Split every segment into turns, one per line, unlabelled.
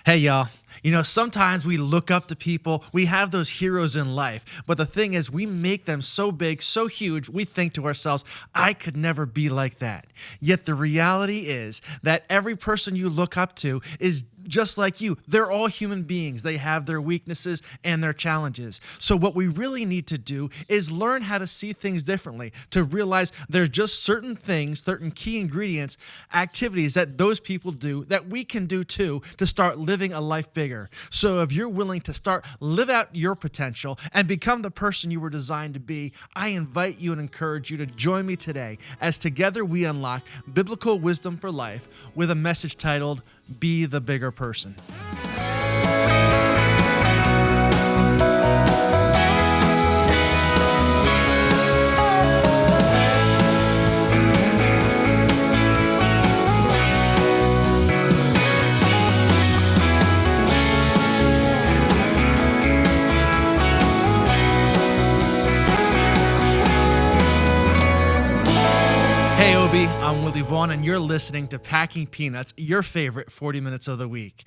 Hey, y'all. Sometimes we look up to people, we have those heroes in life, but the thing is, we make them so big, so huge, we think to ourselves, I could never be like that. Yet the reality is that every person you look up to is just like you. They're all human beings. They have their weaknesses and their challenges. So what we really need to do is learn how to see things differently, to realize there's just certain things, certain key ingredients, activities that those people do that we can do too to start living a life bigger. So if you're willing to start live out your potential and become the person you were designed to be, I invite you and encourage you to join me today as together we unlock biblical wisdom for life with a message titled, Be the Bigger Person. Hey, Obi, I'm Willie Vaughan, and you're listening to Packing Peanuts, your favorite 40 minutes of the week.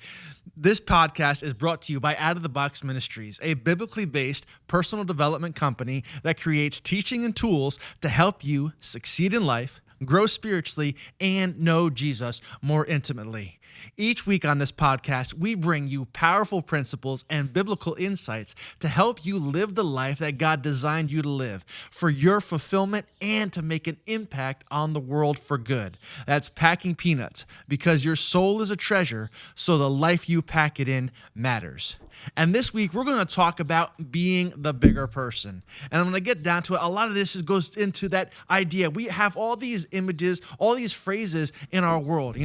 This podcast is brought to you by Outa The Box Ministries, a biblically based personal development company that creates teaching and tools to help you succeed in life, grow spiritually, and know Jesus more intimately. Each week on this podcast, we bring you powerful principles and biblical insights to help you live the life that God designed you to live for your fulfillment and to make an impact on the world for good. That's Packing Peanuts, because your soul is a treasure, so the life you pack it in matters. And this week, we're going to talk about being the bigger person. And I'm going to get down to it. A lot of this goes into that idea. We have all these images, all these phrases in our world.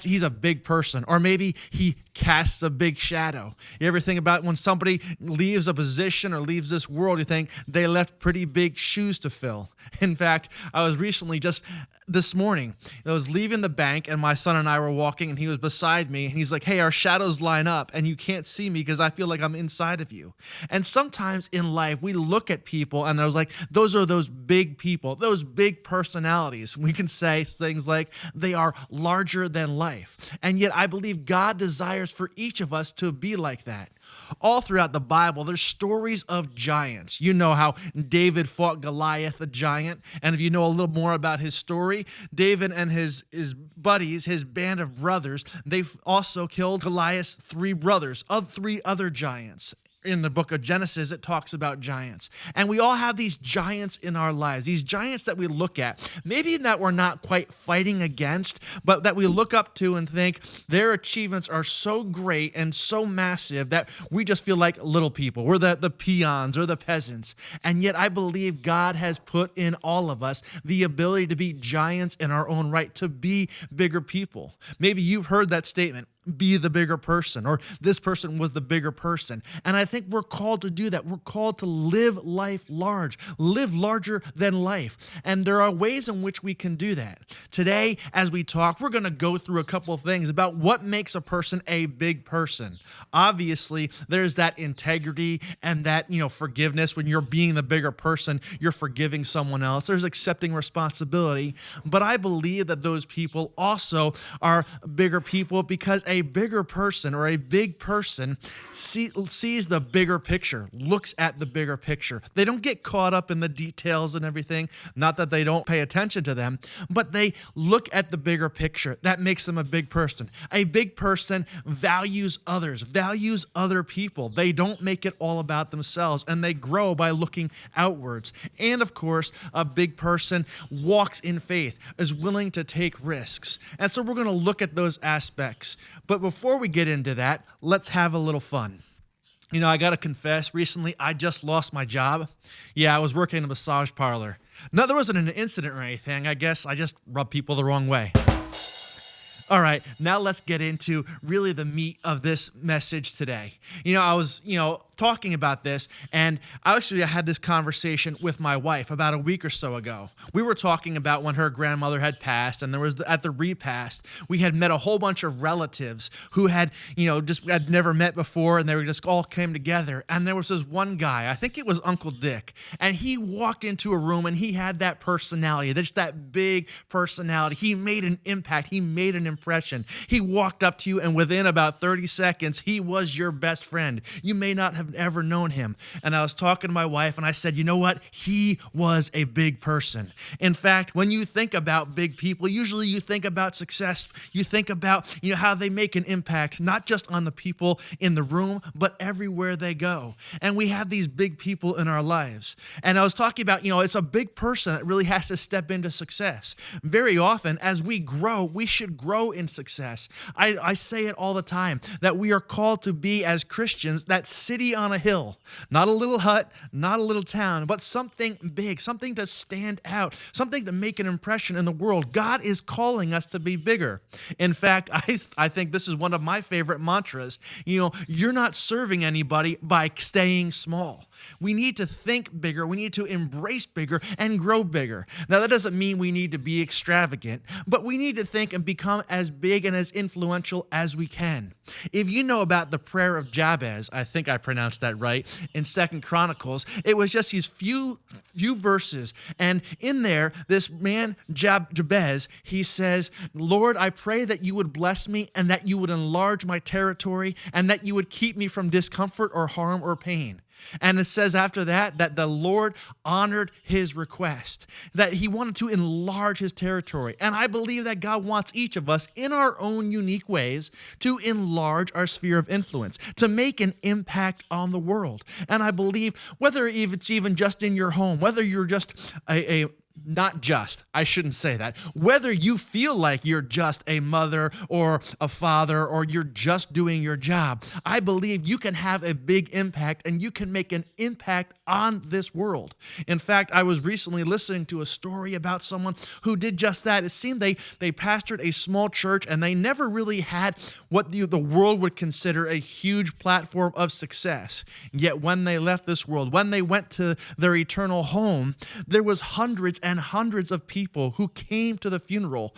He's a big person, or maybe he casts a big shadow. You ever think about when somebody leaves a position or leaves this world, you think they left pretty big shoes to fill. In fact, I was recently just this morning, I was leaving the bank and my son and I were walking and he was beside me and he's like, hey, our shadows line up and you can't see me because I feel like I'm inside of you. And sometimes in life, we look at people and I was like, those are those big people, those big personalities. We can say things like they are larger than life. And yet I believe God desires for each of us to be like that. All throughout the Bible, there's stories of giants. You know how David fought Goliath, the giant. And if you know a little more about his story, David and his buddies, his band of brothers, they've also killed Goliath's three brothers, of three other giants. In the book of Genesis, it talks about giants. And we all have these giants in our lives, these giants that we look at, maybe that we're not quite fighting against, but that we look up to and think their achievements are so great and so massive that we just feel like little people. We're the peons or the peasants. And yet I believe God has put in all of us the ability to be giants in our own right, to be bigger people. Maybe you've heard that statement. Be the bigger person, or this person was the bigger person. And I think we're called to do that. We're called to live life large, live larger than life. And there are ways in which we can do that. Today, as we talk, we're going to go through a couple of things about what makes a person a big person. Obviously, there's that integrity and that, forgiveness. When you're being the bigger person, you're forgiving someone else. There's accepting responsibility. But I believe that those people also are bigger people because a bigger person or a big person sees the bigger picture, looks at the bigger picture. They don't get caught up in the details and everything. Not that they don't pay attention to them, but they look at the bigger picture. That makes them a big person. A big person values others, values other people. They don't make it all about themselves, and they grow by looking outwards. And of course, a big person walks in faith, is willing to take risks. And so we're going to look at those aspects. But before we get into that, let's have a little fun. I got to confess, recently I just lost my job. Yeah, I was working in a massage parlor. No, there wasn't an incident or anything. I guess I just rubbed people the wrong way. All right, now let's get into really the meat of this message today. I was, talking about this, and I had this conversation with my wife about a week or so ago. We were talking about when her grandmother had passed, and there was at the repast, we had met a whole bunch of relatives who had, just had never met before, and they were just all came together. And there was this one guy, I think it was Uncle Dick, and he walked into a room, and he had that personality, just that big personality. He made an impact. He made an impression. He walked up to you, and within about 30 seconds, he was your best friend. You may not have ever known him. And I was talking to my wife, and I said, you know what? He was a big person. In fact, when you think about big people, usually you think about success. You think about, how they make an impact, not just on the people in the room, but everywhere they go. And we have these big people in our lives. And I was talking about, it's a big person that really has to step into success. Very often, as we grow, we should grow in success. I say it all the time, that we are called to be, as Christians, that city on a hill. Not a little hut, not a little town, but something big, something to stand out, something to make an impression in the world. God is calling us to be bigger. In fact, I think this is one of my favorite mantras. You're not serving anybody by staying small. We need to think bigger. We need to embrace bigger and grow bigger. Now, that doesn't mean we need to be extravagant, but we need to think and become as big and as influential as we can. If you know about the prayer of Jabez, I think I pronounced that right, in 2 Chronicles, it was just these few verses. And in there, this man, Jabez, he says, Lord, I pray that you would bless me and that you would enlarge my territory and that you would keep me from discomfort or harm or pain. And it says after that the Lord honored his request, that he wanted to enlarge his territory. And I believe that God wants each of us in our own unique ways to enlarge our sphere of influence, to make an impact on the world. And I believe whether it's even just in your home, whether you're just I shouldn't say that. Whether you feel like you're just a mother or a father or you're just doing your job, I believe you can have a big impact and you can make an impact on this world. In fact, I was recently listening to a story about someone who did just that. It seemed they pastored a small church and they never really had what the world would consider a huge platform of success. Yet when they left this world, when they went to their eternal home, there was hundreds and hundreds of people who came to the funeral,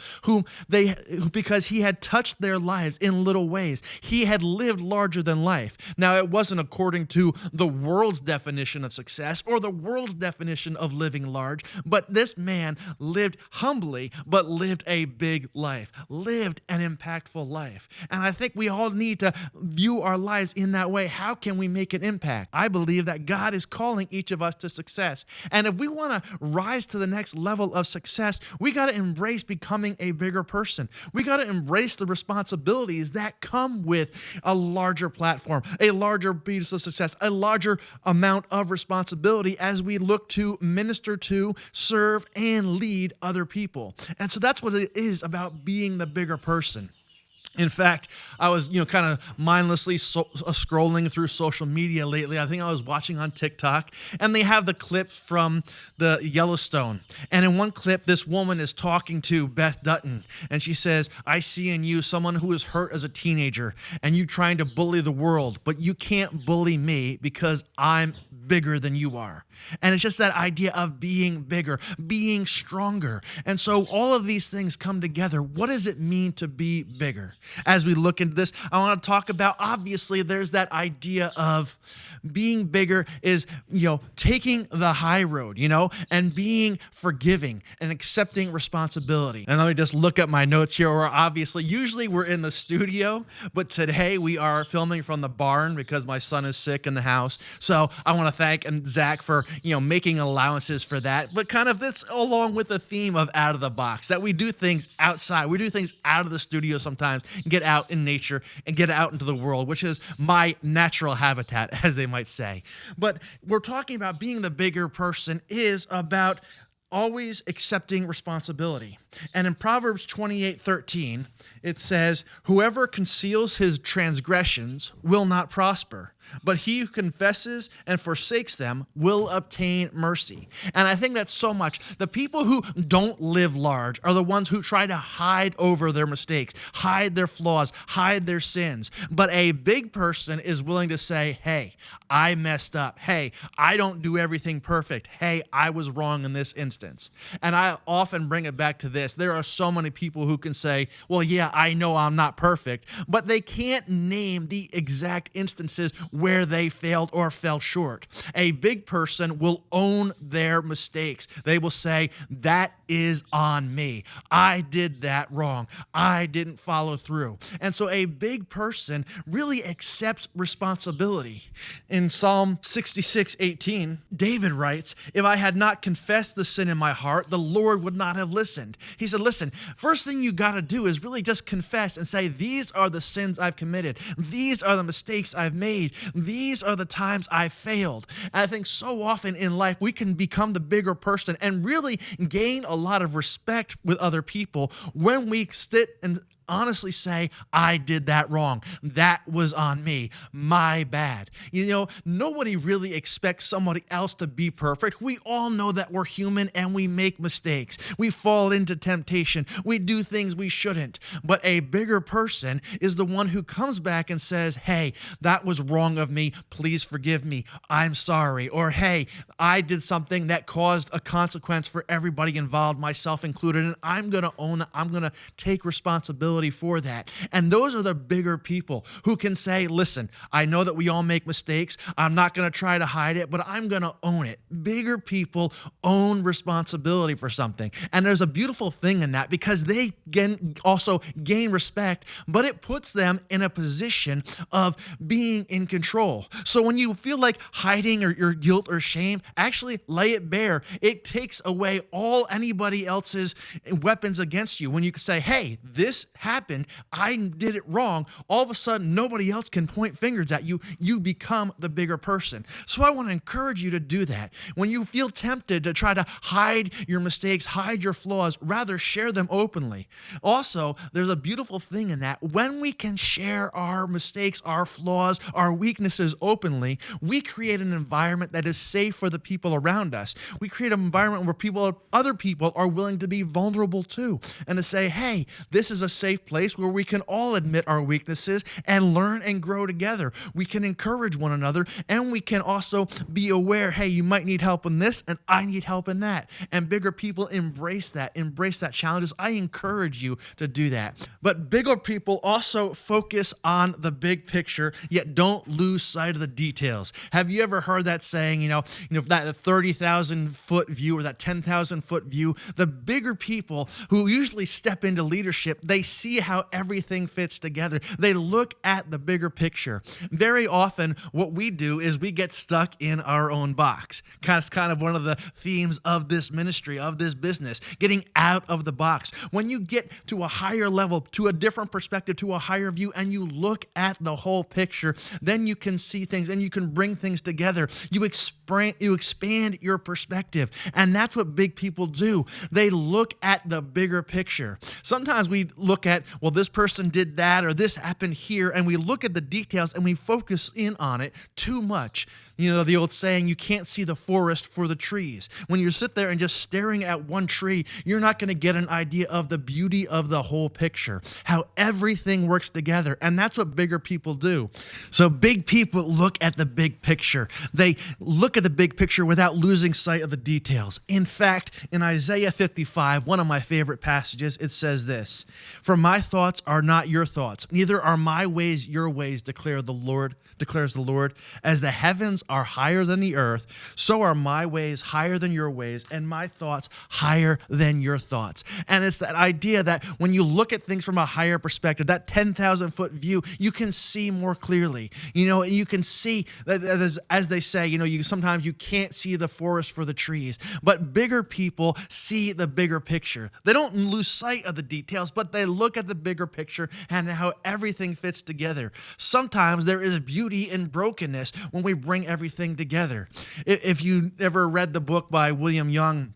because he had touched their lives in little ways. He had lived larger than life. Now, it wasn't according to the world's definition of success or the world's definition of living large, but this man lived humbly, but lived a big life, lived an impactful life. And I think we all need to view our lives in that way. How can we make an impact? I believe that God is calling each of us to success. And if we want to rise to the next level of success, we got to embrace becoming a bigger person. We got to embrace the responsibilities that come with a larger platform, a larger piece of success, a larger amount of responsibility as we look to minister to, serve, and lead other people. And so that's what it is about being the bigger person. In fact, I was, kind of mindlessly scrolling through social media lately. I think I was watching on TikTok, and they have the clips from the Yellowstone. And in one clip, this woman is talking to Beth Dutton, and she says, I see in you someone who was hurt as a teenager, and you trying to bully the world, but you can't bully me because I'm bigger than you are. And it's just that idea of being bigger, being stronger. And so all of these things come together. What does it mean to be bigger? As we look into this, I want to talk about, obviously, there's that idea of being bigger is, taking the high road, and being forgiving and accepting responsibility. And let me just look at my notes here. Usually we're in the studio, but today we are filming from the barn because my son is sick in the house. So I want to thank Zach for, making allowances for that. But kind of this along with the theme of Out of the Box, that we do things outside. We do things out of the studio sometimes, get out in nature and get out into the world, which is my natural habitat, as they might say. But we're talking about being the bigger person is about always accepting responsibility. And in Proverbs 28:13, it says, whoever conceals his transgressions will not prosper, but he who confesses and forsakes them will obtain mercy. And I think that's so much. The people who don't live large are the ones who try to hide over their mistakes, hide their flaws, hide their sins. But a big person is willing to say, hey, I messed up. Hey, I don't do everything perfect. Hey, I was wrong in this instance. And I often bring it back to this. There are so many people who can say, well, yeah, I know I'm not perfect, but they can't name the exact instances where they failed or fell short. A big person will own their mistakes. They will say, that is on me. I did that wrong. I didn't follow through. And so a big person really accepts responsibility. In Psalm 66:18, David writes, if I had not confessed the sin in my heart, the Lord would not have listened. He said, listen, first thing you got to do is really just confess and say, these are the sins I've committed. These are the mistakes I've made. These are the times I've failed. And I think so often in life, we can become the bigger person and really gain a lot of respect with other people when we sit and honestly say, I did that wrong. That was on me. My bad. You know, nobody really expects somebody else to be perfect. We all know that we're human and we make mistakes. We fall into temptation. We do things we shouldn't. But a bigger person is the one who comes back and says, hey, that was wrong of me. Please forgive me. I'm sorry. Or, hey, I did something that caused a consequence for everybody involved, myself included, and I'm going to own it. I'm going to take responsibility for that. And those are the bigger people who can say, listen, I know that we all make mistakes. I'm not going to try to hide it, but I'm going to own it. Bigger people own responsibility for something. And there's a beautiful thing in that because they also gain respect, but it puts them in a position of being in control. So when you feel like hiding or your guilt or shame, actually lay it bare. It takes away all anybody else's weapons against you. When you can say, hey, this happened, I did it wrong, all of a sudden nobody else can point fingers at you. You become the bigger person. So I want to encourage you to do that. When you feel tempted to try to hide your mistakes, hide your flaws, rather share them openly. Also, there's a beautiful thing in that. When we can share our mistakes, our flaws, our weaknesses openly, we create an environment that is safe for the people around us. We create an environment where other people are willing to be vulnerable too, and to say, hey, this is a safe place where we can all admit our weaknesses and learn and grow together. We can encourage one another, and we can also be aware, hey, you might need help in this and I need help in that. And bigger people embrace that challenges. I encourage you to do that. But bigger people also focus on the big picture, yet don't lose sight of the details. Have you ever heard that saying, that 30,000 foot view or that 10,000 foot view? The bigger people who usually step into leadership, they see how everything fits together. They look at the bigger picture. Very often, what we do is we get stuck in our own box. That's kind of one of the themes of this ministry, of this business, getting out of the box. When you get to a higher level, to a different perspective, to a higher view, and you look at the whole picture, then you can see things and you can bring things together. You expand your perspective. And that's what big people do. They look at the bigger picture. Sometimes we look at, well, this person did that or this happened here, and we look at the details and we focus in on it too much. The old saying, you can't see the forest for the trees. When you sit there and just staring at one tree, you're not going to get an idea of the beauty of the whole picture, how everything works together. And that's what bigger people do. So big people look at the big picture. They look at the big picture without losing sight of the details. In fact, in Isaiah 55, one of my favorite passages, it says this, "For my thoughts are not your thoughts, neither are my ways your ways, declares the Lord. As the heavens are higher than the earth, so are my ways higher than your ways, and my thoughts higher than your thoughts." And it's that idea that when you look at things from a higher perspective, that 10,000 foot view, you can see more clearly. You can see that, as they say, sometimes you can't see the forest for the trees, but bigger people see the bigger picture. They don't lose sight of the details, but they look at the bigger picture and how everything fits together. Sometimes there is beauty in brokenness when we bring everything together. If you ever read the book by William Young,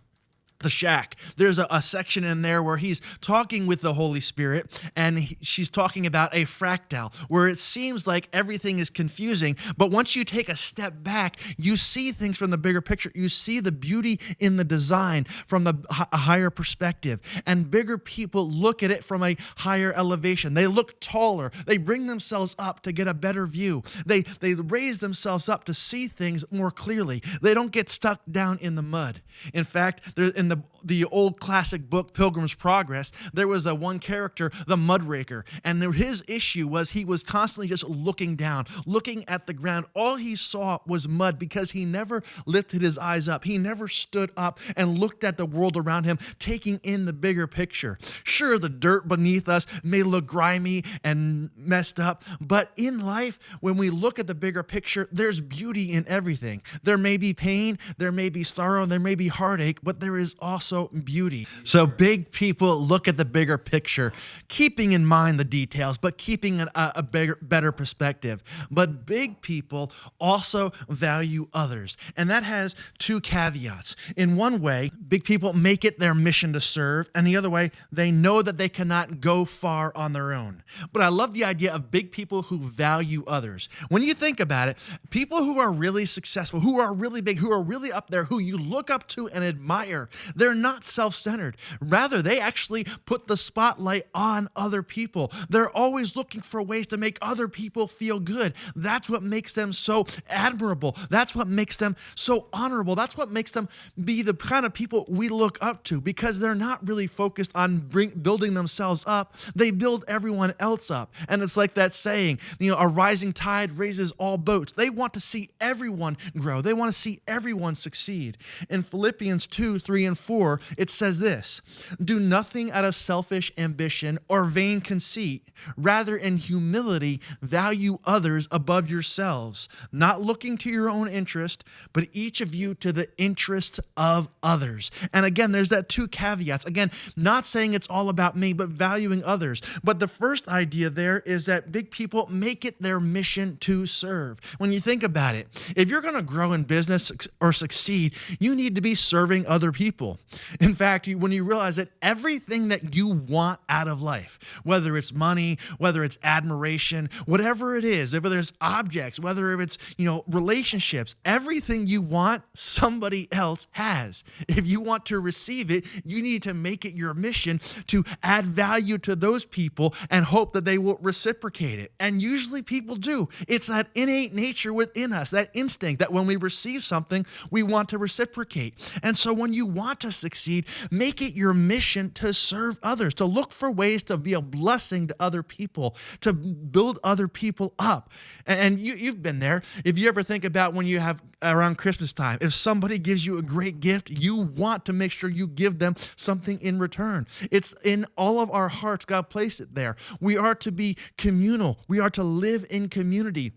the shack. There's a section in there where he's talking with the Holy Spirit, and she's talking about a fractal, where it seems like everything is confusing, but once you take a step back, you see things from the bigger picture. You see the beauty in the design from a higher perspective, and bigger people look at it from a higher elevation. They look taller. They bring themselves up to get a better view. They raise themselves up to see things more clearly. They don't get stuck down in the mud. In fact, in the old classic book, Pilgrim's Progress, there was one character, the mudraker, and his issue was he was constantly just looking down, looking at the ground. All he saw was mud because he never lifted his eyes up. He never stood up and looked at the world around him, taking in the bigger picture. Sure, the dirt beneath us may look grimy and messed up, but in life, when we look at the bigger picture, there's beauty in everything. There may be pain, there may be sorrow, there may be heartache, but there is also beauty. So big people look at the bigger picture, keeping in mind the details, but keeping a better perspective. But big people also value others, and that has two caveats. In one way, big people make it their mission to serve, and the other way, they know that they cannot go far on their own. But I love the idea of big people who value others. When you think about it, people who are really successful, who are really big, who are really up there, who you look up to and admire, they're not self-centered. Rather, they actually put the spotlight on other people. They're always looking for ways to make other people feel good. That's what makes them so admirable. That's what makes them so honorable. That's what makes them be the kind of people we look up to, because they're not really focused on building themselves up. They build everyone else up. And it's like that saying, a rising tide raises all boats. They want to see everyone grow. They want to see everyone succeed. In Philippians 2, 3, and 4, it says this: "Do nothing out of selfish ambition or vain conceit. Rather, in humility, value others above yourselves, not looking to your own interest, but each of you to the interest of others." And again, there's that two caveats. Again, not saying it's all about me, but valuing others. But the first idea there is that big people make it their mission to serve. When you think about it, if you're going to grow in business or succeed, you need to be serving other people. In fact, when you realize that everything that you want out of life, whether it's money, whether it's admiration, whatever it is, whether it's objects, whether it's, relationships, everything you want, somebody else has. If you want to receive it, you need to make it your mission to add value to those people and hope that they will reciprocate it. And usually people do. It's that innate nature within us, that instinct that when we receive something, we want to reciprocate. And so when you want to succeed, make it your mission to serve others, to look for ways to be a blessing to other people, to build other people up. And you've been there. If you ever think about when you have around Christmas time, if somebody gives you a great gift, you want to make sure you give them something in return. It's in all of our hearts. God placed it there. We are to be communal. We are to live in community.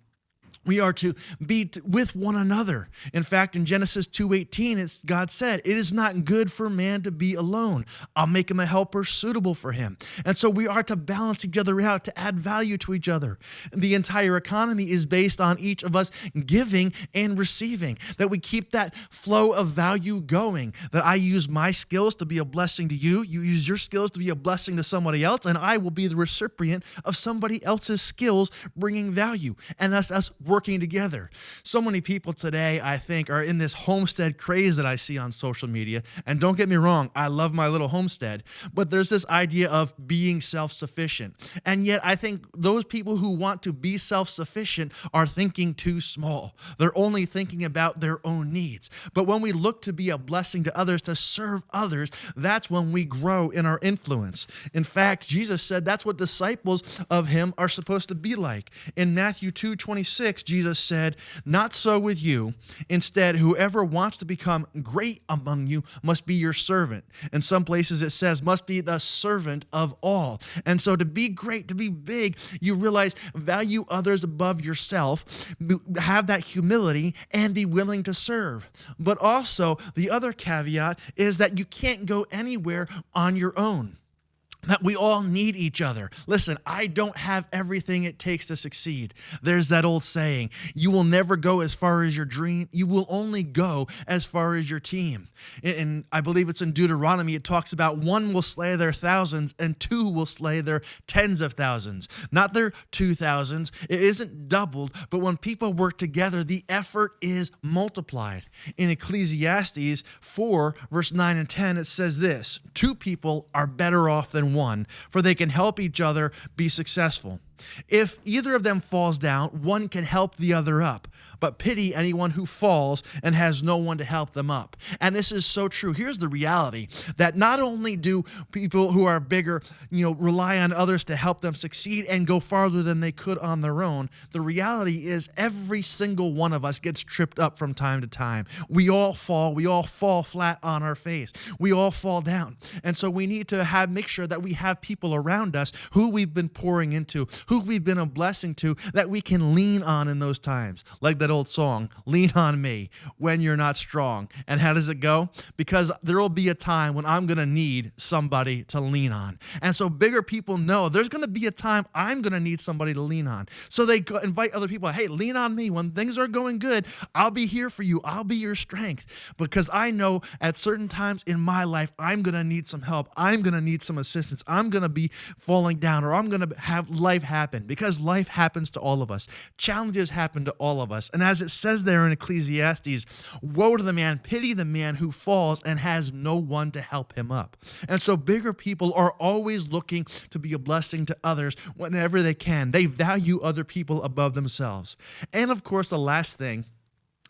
We are to be with one another. In fact, in Genesis 2:18, God said, "It is not good for man to be alone. I'll make him a helper suitable for him." And so we are to balance each other out, to add value to each other. The entire economy is based on each of us giving and receiving, that we keep that flow of value going, that I use my skills to be a blessing to you, you use your skills to be a blessing to somebody else, and I will be the recipient of somebody else's skills bringing value, and that's us working together. So many people today, I think, are in this homestead craze that I see on social media. And don't get me wrong, I love my little homestead, but there's this idea of being self-sufficient. And yet I think those people who want to be self-sufficient are thinking too small. They're only thinking about their own needs. But when we look to be a blessing to others, to serve others, that's when we grow in our influence. In fact, Jesus said that's what disciples of him are supposed to be like. In Matthew 2:26, Jesus said, "Not so with you. Instead, whoever wants to become great among you must be your servant." In some places it says, must be the servant of all. And so to be great, to be big, you realize value others above yourself, have that humility, and be willing to serve. But also, the other caveat is that you can't go anywhere on your own. that we all need each other. Listen, I don't have everything it takes to succeed. There's that old saying, you will never go as far as your dream. You will only go as far as your team. And I believe it's in Deuteronomy, it talks about one will slay their thousands and two will slay their tens of thousands. Not their 2,000s. It isn't doubled, but when people work together, the effort is multiplied. In Ecclesiastes 4, verse 9 and 10, it says this, two people are better off than one, for they can help each other be successful. If either of them falls down, one can help the other up, but pity anyone who falls and has no one to help them up. And this is so true. Here's the reality, that not only do people who are bigger, rely on others to help them succeed and go farther than they could on their own, the reality is every single one of us gets tripped up from time to time. We all fall flat on our face. We all fall down. And so we need to make sure that we have people around us who we've been pouring into, who we've been a blessing to, that we can lean on in those times. Like that old song, lean on me when you're not strong. And how does it go? Because there will be a time when I'm going to need somebody to lean on. And so bigger people know there's going to be a time I'm going to need somebody to lean on. So they invite other people, hey, lean on me. When things are going good, I'll be here for you. I'll be your strength. Because I know at certain times in my life, I'm going to need some help. I'm going to need some assistance. I'm going to be falling down, or I'm going to have life happen, because life happens to all of us. Challenges happen to all of us. And as it says there in Ecclesiastes, woe to the man, pity the man who falls and has no one to help him up. And so bigger people are always looking to be a blessing to others whenever they can. They value other people above themselves. And of course, the last thing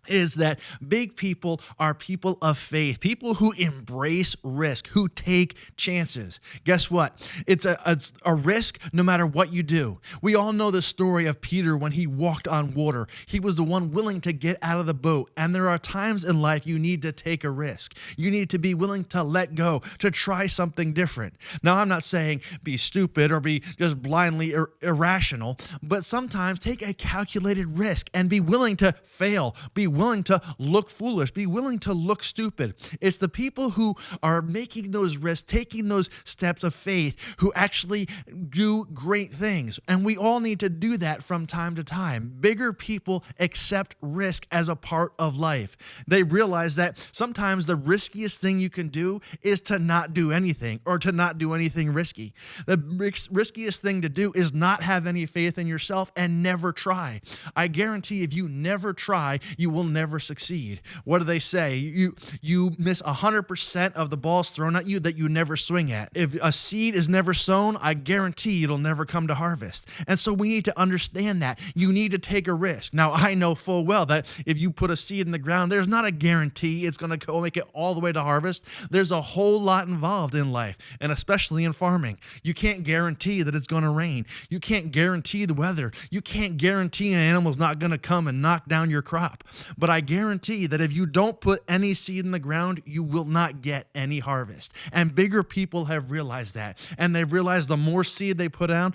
is that big people are people of faith, people who embrace risk, who take chances. Guess what? It's a risk no matter what you do. We all know the story of Peter when he walked on water. He was the one willing to get out of the boat. And there are times in life you need to take a risk. You need to be willing to let go, to try something different. Now, I'm not saying be stupid or be just blindly irrational, but sometimes take a calculated risk and be willing to fail, be willing to look foolish, be willing to look stupid. It's the people who are making those risks, taking those steps of faith, who actually do great things. And we all need to do that from time to time. Bigger people accept risk as a part of life. They realize that sometimes the riskiest thing you can do is to not do anything, or to not do anything risky. The riskiest thing to do is not have any faith in yourself and never try. I guarantee if you never try, you will never succeed. What do they say? You miss 100% of the balls thrown at you that you never swing at. If a seed is never sown, I guarantee it'll never come to harvest. And so we need to understand that. You need to take a risk. Now, I know full well that if you put a seed in the ground, there's not a guarantee it's going to go make it all the way to harvest. There's a whole lot involved in life, and especially in farming. You can't guarantee that it's going to rain. You can't guarantee the weather. You can't guarantee an animal's not going to come and knock down your crop. But I guarantee that if you don't put any seed in the ground, you will not get any harvest. And bigger people have realized that. And they've realized the more seed they put down,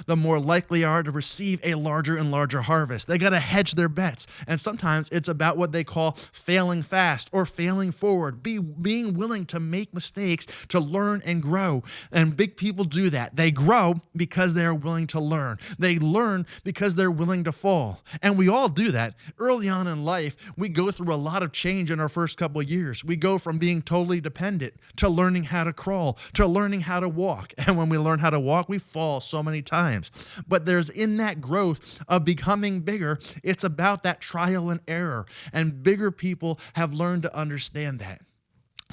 the more likely they are to receive a larger and larger harvest. They got to hedge their bets. And sometimes it's about what they call failing fast or failing forward, being willing to make mistakes, to learn and grow. And big people do that. They grow because they are willing to learn. They learn because they're willing to fall. And we all do that. Early on in life, we go through a lot of change in our first couple of years. We go from being totally dependent to learning how to crawl, to learning how to walk. And when we learn how to walk, we fall so many times. But there's in that growth of becoming bigger, it's about that trial and error. And bigger people have learned to understand that.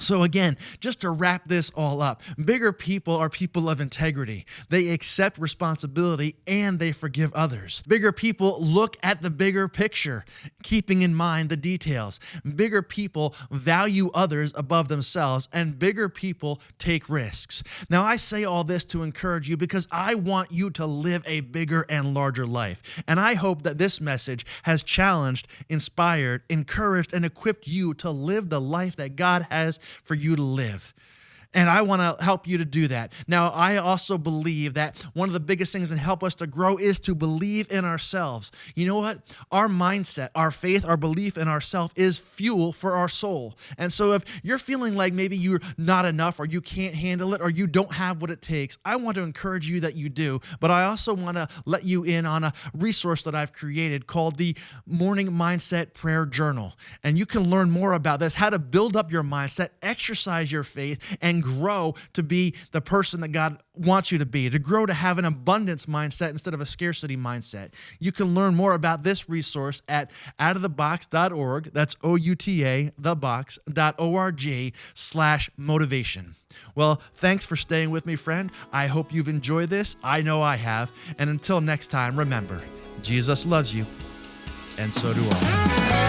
So again, just to wrap this all up, bigger people are people of integrity. They accept responsibility and they forgive others. Bigger people look at the bigger picture, keeping in mind the details. Bigger people value others above themselves, and bigger people take risks. Now, I say all this to encourage you because I want you to live a bigger and larger life. And I hope that this message has challenged, inspired, encouraged, and equipped you to live the life that God has for you to live. And I want to help you to do that. Now, I also believe that one of the biggest things that help us to grow is to believe in ourselves. You know what? Our mindset, our faith, our belief in ourselves is fuel for our soul. And so if you're feeling like maybe you're not enough or you can't handle it or you don't have what it takes, I want to encourage you that you do. But I also want to let you in on a resource that I've created called the Morning Mindset Prayer Journal. And you can learn more about this, how to build up your mindset, exercise your faith, and grow to be the person that God wants you to be, to grow to have an abundance mindset instead of a scarcity mindset. You can learn more about this resource at outathebox.org. That's OUTA, thebox.org/motivation. Well, thanks for staying with me, friend. I hope you've enjoyed this. I know I have. And until next time, remember, Jesus loves you, and so do I.